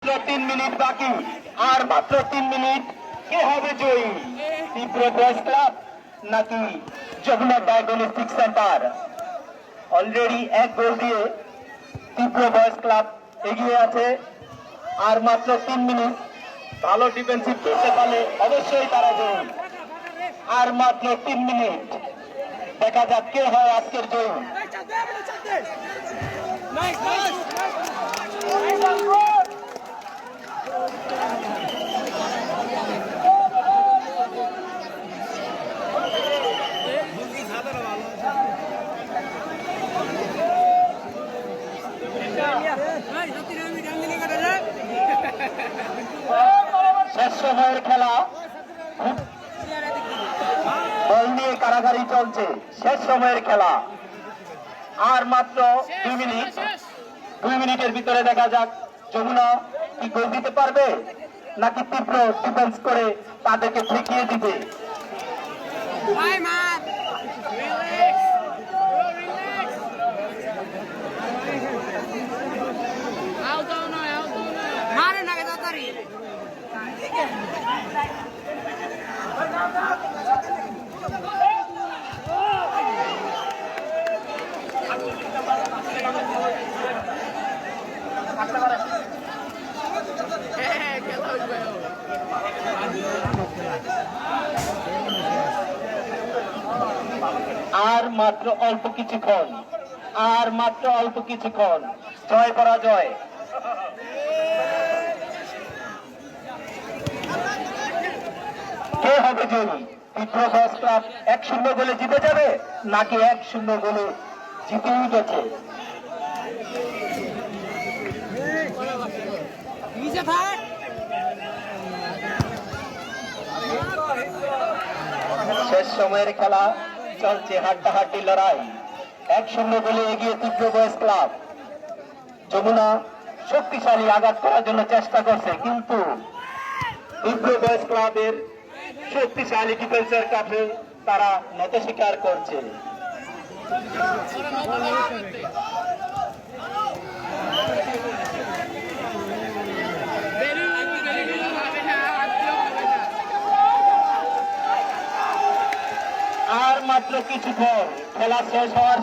3 minute বাকি, আর মাত্র 3 minute. কে হবে জয়ী? তীব্র বয়স ক্লাব নাকি যমুনা ডায়াগনস্টিক সেন্টার? অলরেডি 1 গোল দিয়ে তীব্র বয়স ক্লাব এগিয়ে আছে। আর মাত্র 3 মিনিট। ভালো ডিফেন্সিভ করতে পারলে অবশ্যই তারা জয়ী। আর মাত্র 3 মিনিট। দেখা যাক কে হয় আজকের জয়ী। শেষ সময়ের খেলা, বল নিয়ে কারাগারি চলছে। শেষ সময়ের খেলা, আর মাত্র 2 মিনিট। 2 মিনিটের ভিতরে দেখা যাক যমুনা কি গোল দিতে পারবে নাকি তীব্র ডিফেন্স করে তাদেরকে ঠেকিয়ে দিবে। আর মাত্র অল্প কিছুক্ষণ, আর মাত্র অল্প কিছুক্ষণ। জয় পরাজয়। কে হবে জয়ী? তীব্র বয়স ক্লাব 1-0 গোলে জিতে যাবে নাকি 1-0 গোলে জিতেই গেছে? শেষ সময়ের খেলা চলছে, হাড্ডাহাড্ডি লড়াই। 1-0 গোলে এগিয়ে তীব্র বয়স ক্লাব। যমুনা শক্তিশালী আঘাত করার জন্য চেষ্টা করছে, কিন্তু তীব্র বয়স ক্লাবের শক্তিশালী ডিফেন্সের কাছে তারা নত স্বীকার করছে। আর মাত্র কিছুক্ষণ, খেলা শেষ হওয়ার